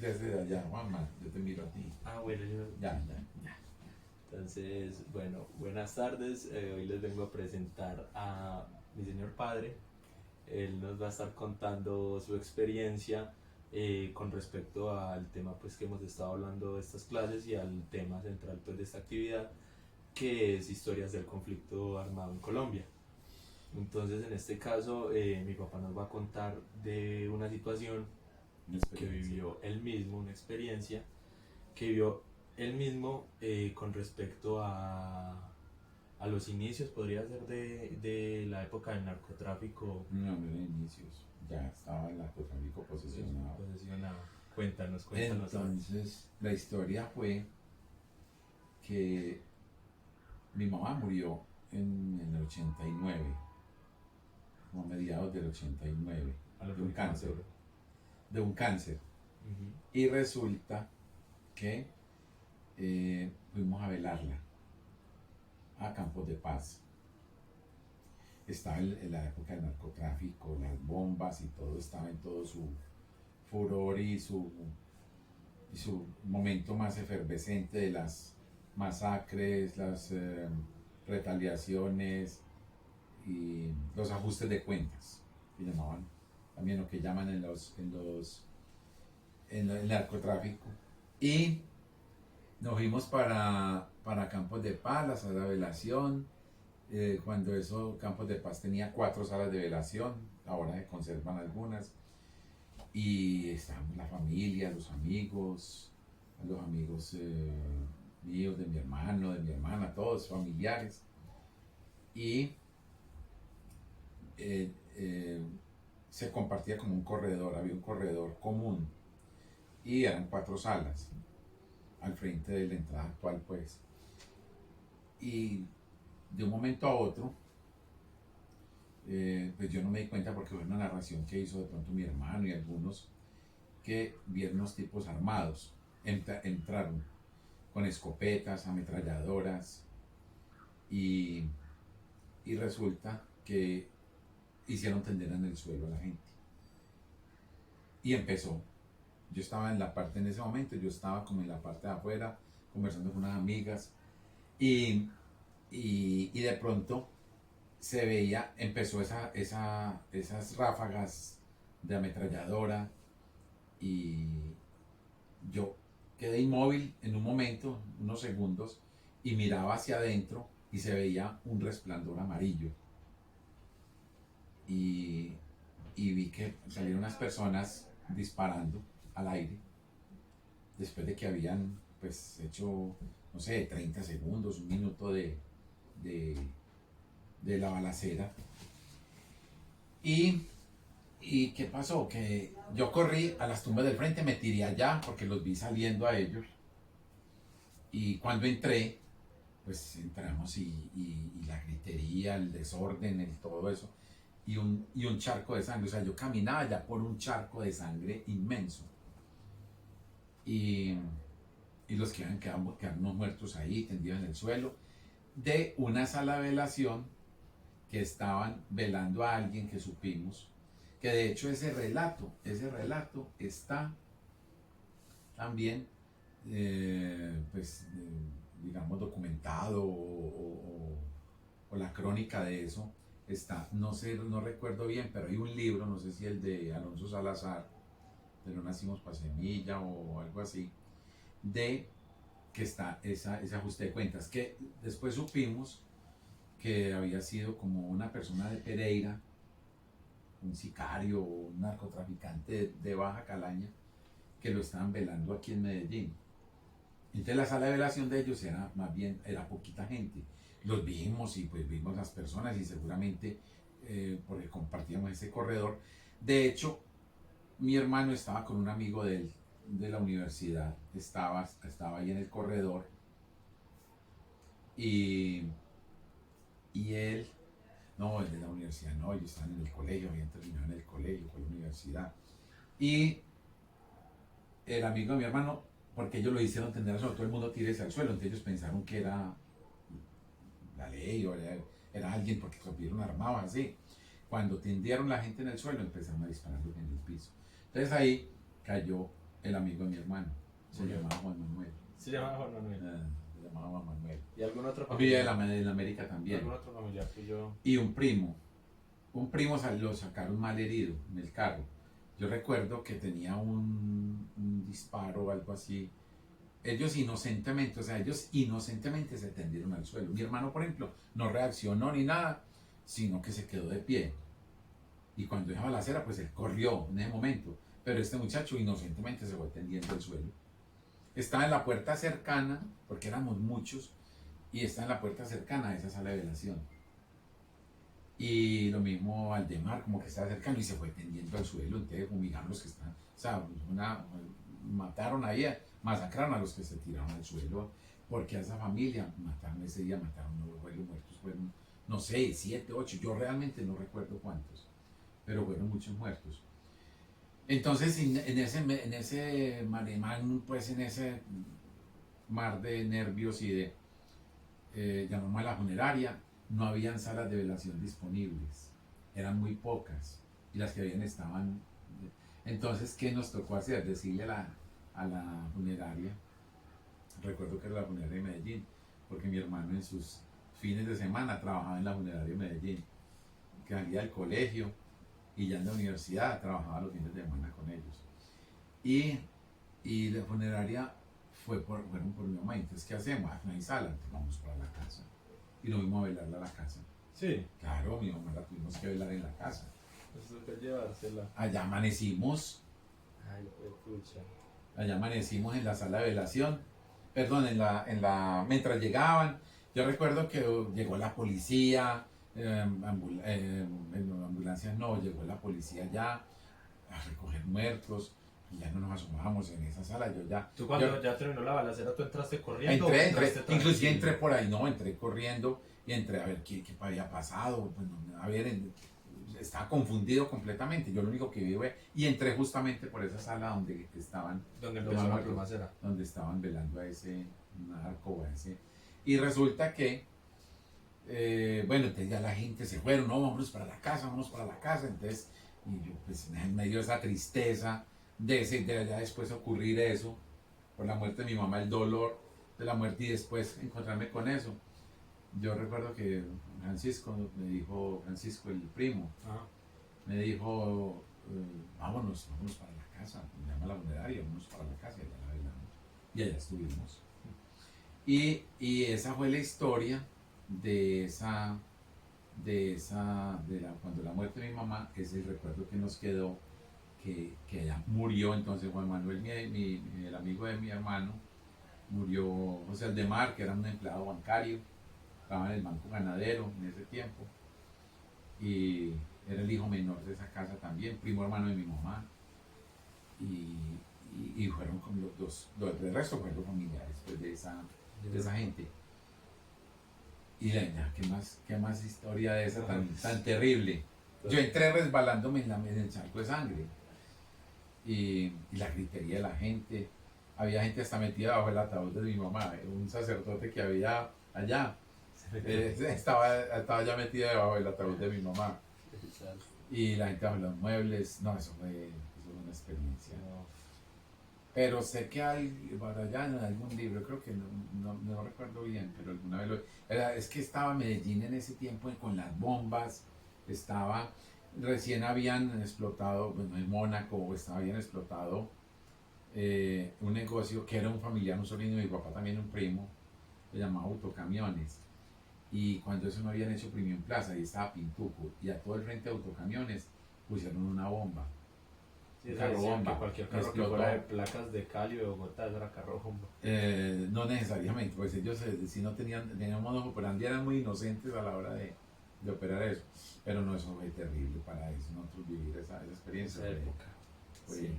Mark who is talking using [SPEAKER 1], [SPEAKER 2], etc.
[SPEAKER 1] desde allá, Juanma, yo te miro a ti.
[SPEAKER 2] Bueno,
[SPEAKER 1] Ya.
[SPEAKER 2] entonces, bueno, buenas tardes. Hoy les vengo a presentar a mi señor padre. Él nos va a estar contando su experiencia con respecto al tema pues, que hemos estado hablando de estas clases y al tema central pues, de esta actividad, que es historias del conflicto armado en Colombia. Entonces, en este caso, mi papá nos va a contar de una situación
[SPEAKER 1] Una
[SPEAKER 2] que
[SPEAKER 1] experiencia.
[SPEAKER 2] vivió él mismo, una experiencia que vivió él mismo con respecto a los inicios, podría ser de la época del narcotráfico
[SPEAKER 1] No, no era inicios. Ya estaba el narcotráfico posesionado.
[SPEAKER 2] posesionado. Cuéntanos.
[SPEAKER 1] Entonces, la historia fue que mi mamá murió en el 89, como a mediados del 89,
[SPEAKER 2] A lo
[SPEAKER 1] de un
[SPEAKER 2] que
[SPEAKER 1] cáncer.
[SPEAKER 2] seguro.
[SPEAKER 1] De un cáncer.
[SPEAKER 2] Ujú.
[SPEAKER 1] Y resulta que fuimos a velarla a Campos de Paz. Estaba en la época del narcotráfico, las bombas y todo estaba en todo su furor y su momento más efervescente de las masacres, las retaliaciones y los ajustes de cuentas, que llamaban también lo que llaman en el narcotráfico. Y nos fuimos para Campos de Paz, la sala de velación, cuando eso Campos de Paz tenía 4 salas de velación, ahora se conservan algunas, y estábamos la familia, los amigos míos, de mi hermano, de mi hermana, todos familiares, y eh, eh, se compartía como un corredor, había un corredor común, y eran 4 salas, al frente de la entrada actual pues, y de un momento a otro, pues yo no me di cuenta porque fue una narración que hizo de pronto mi hermano y algunos, que vieron unos tipos armados, entraron con escopetas, ametralladoras, y, y resulta que hicieron tender en el suelo a la gente. Y empezó. Yo estaba en la parte, en ese momento, yo estaba como en la parte de afuera, conversando con unas amigas, y, y de pronto se veía, empezó esas ráfagas de ametralladora, y yo quedé inmóvil en un momento, unos segundos, y miraba hacia adentro y se veía un resplandor amarillo. Y, y vi que salieron unas personas disparando al aire después de que habían pues hecho, no sé, 30 segundos, un minuto de, de la balacera. Y, ¿Y qué pasó? Que yo corrí a las tumbas del frente, me tiré allá porque los vi saliendo a ellos. Y cuando entré, pues entramos y la gritería, el desorden, todo eso. Y un charco de sangre. O sea, yo caminaba ya por un charco de sangre inmenso. Y, y los que quedaron unos muertos ahí, tendidos en el suelo, de una sala de velación que estaban velando a alguien que supimos, que de hecho ese relato está también, pues, digamos, documentado o la crónica de eso está, no sé, no recuerdo bien, pero hay un libro, no sé si el de Alonso Salazar, de No Nacimos para Semilla o algo así, de que está ese ajuste de cuentas, que después supimos que había sido como una persona de Pereira, un sicario o un narcotraficante de Baja Calaña, que lo estaban velando aquí en Medellín. Entonces la sala de velación de ellos era más bien, era poquita gente. Los vimos y pues vimos las personas y seguramente porque compartíamos ese corredor. De hecho, mi hermano estaba con un amigo de él de la universidad, estaba ahí en el corredor, y, y él, no, el de la universidad no, ellos estaban en el colegio, habían terminado en el colegio, con la universidad. Y el amigo de mi hermano, porque ellos lo hicieron tender a todo el mundo tírese al suelo, entonces ellos pensaron que era la ley o era alguien porque los vieron armados así. Cuando tendieron la gente en el suelo, empezaron a dispararlos en el piso. Entonces ahí cayó el amigo de mi hermano. Se
[SPEAKER 2] Murió.
[SPEAKER 1] llamaba Juan Manuel.
[SPEAKER 2] Se llama Juan Manuel.
[SPEAKER 1] Se llamaba Juan Manuel.
[SPEAKER 2] ¿Y algún otro
[SPEAKER 1] Vivía de
[SPEAKER 2] familiar?
[SPEAKER 1] de la América también.
[SPEAKER 2] ¿Algún otro familiar tuyo?
[SPEAKER 1] Y un primo. Un primo lo sacaron mal herido en el carro. Yo recuerdo que tenía un disparo o algo así. Ellos inocentemente, o sea, ellos inocentemente se tendieron al suelo. Mi hermano, por ejemplo, no reaccionó ni nada, sino que se quedó de pie. Y cuando dejaba la acera, pues él corrió en ese momento. Pero este muchacho inocentemente se fue tendiendo al suelo. Estaba en la puerta cercana, porque éramos muchos, y está en la puerta cercana a esa sala de velación. Y lo mismo Valdemar, como que estaba cercano y se fue tendiendo al suelo. Entonces fumigaron los que están, o sea, mataron ahí, masacraron a los que se tiraron al suelo, porque a esa familia mataron ese día, mataron, no fueron muertos, fueron, no sé, 7, 8, yo realmente no recuerdo cuántos, pero fueron muchos muertos. Entonces, en ese mare magnum, pues en ese mar de nervios y de, llamamos a la funeraria, no habían salas de velación disponibles, eran muy pocas, y las que habían estaban. Entonces, ¿qué nos tocó hacer? Decirle a la funeraria, recuerdo que era la funeraria de Medellín, porque mi hermano en sus fines de semana trabajaba en la funeraria de Medellín, que salía del colegio y ya en la universidad trabajaba los fines de semana con ellos. Y la funeraria fueron por mi mamá. Entonces, ¿qué hacemos? No hay sala, entonces vamos para la casa. Y nos fuimos a velarla a la casa.
[SPEAKER 2] Sí.
[SPEAKER 1] Claro, mi mamá la tuvimos que velar en la casa.
[SPEAKER 2] Eso fue llevársela.
[SPEAKER 1] Allá amanecimos,
[SPEAKER 2] Ay, pucha.
[SPEAKER 1] allá amanecimos en la sala de velación. Perdón, mientras llegaban, yo recuerdo que llegó la policía, en ambulancias no, llegó la policía ya a recoger muertos, y ya no nos asomábamos en esa sala, yo ya...
[SPEAKER 2] ¿Tú cuando
[SPEAKER 1] yo-
[SPEAKER 2] ya terminó la balacera, tú entraste corriendo? ¿O
[SPEAKER 1] Entré,
[SPEAKER 2] entraste
[SPEAKER 1] inclusive
[SPEAKER 2] tranquilo?
[SPEAKER 1] entré por ahí, no, entré corriendo y entré a ver qué había pasado, pues, a ver, estaba confundido completamente, yo lo único que vi fue, y entré justamente por esa sala donde estaban,
[SPEAKER 2] Donde
[SPEAKER 1] los
[SPEAKER 2] empezó la
[SPEAKER 1] muertos,
[SPEAKER 2] balacera.
[SPEAKER 1] donde estaban velando a ese narco, y resulta que, bueno, entonces ya la gente se fueron, no, vámonos para la casa, entonces, y yo pues en medio de esa tristeza, de allá después ocurrir eso, por la muerte de mi mamá, el dolor de la muerte y después encontrarme con eso. Yo recuerdo que Francisco me dijo, Francisco el primo,
[SPEAKER 2] Ajá.
[SPEAKER 1] me dijo, vámonos para la casa, me llama la funeraria, vámonos para la casa y allá la velamos. Y allá estuvimos. Y esa fue la historia de cuando la muerte de mi mamá, es el recuerdo que nos quedó, que ella murió. Entonces Juan Manuel, el amigo de mi hermano, murió. José Aldemar, que era un empleado bancario, trabajaba en el Banco Ganadero en ese tiempo, y era el hijo menor de esa casa también, primo hermano de mi mamá, y fueron con del resto fueron familiares pues, de esa gente. Y ¿qué más historia de esa tan terrible? Yo entré resbalándome en el charco de sangre, y la gritería de la gente. Había gente hasta metida bajo el ataúd de mi mamá, un sacerdote que había allá, estaba ya metido debajo del ataúd de mi mamá, y la gente bajo los muebles. No, eso fue una experiencia.
[SPEAKER 2] No.
[SPEAKER 1] Pero sé que hay por allá en algún libro, creo que no recuerdo bien, pero alguna vez es que estaba Medellín en ese tiempo con las bombas, recién habían explotado, bueno, en Mónaco habían explotado un negocio que era un familiar, un sobrino de mi papá, también un primo, se llamaba Autocamiones. Y cuando eso no habían hecho Premium Plaza, ahí estaba Pintuco, y a todo el frente de Autocamiones pusieron una bomba.
[SPEAKER 2] Sí,
[SPEAKER 1] Un carro
[SPEAKER 2] decían
[SPEAKER 1] bomba.
[SPEAKER 2] que cualquier carro que
[SPEAKER 1] Explotó.
[SPEAKER 2] fuera de placas de Cali o de Bogotá era carro bomba.
[SPEAKER 1] No necesariamente, pues ellos si no tenían modo operandi, eran muy inocentes a la hora de operar eso, pero no, eso fue terrible para eso, nosotros vivir esa experiencia
[SPEAKER 2] Esa época.
[SPEAKER 1] fue
[SPEAKER 2] Sí.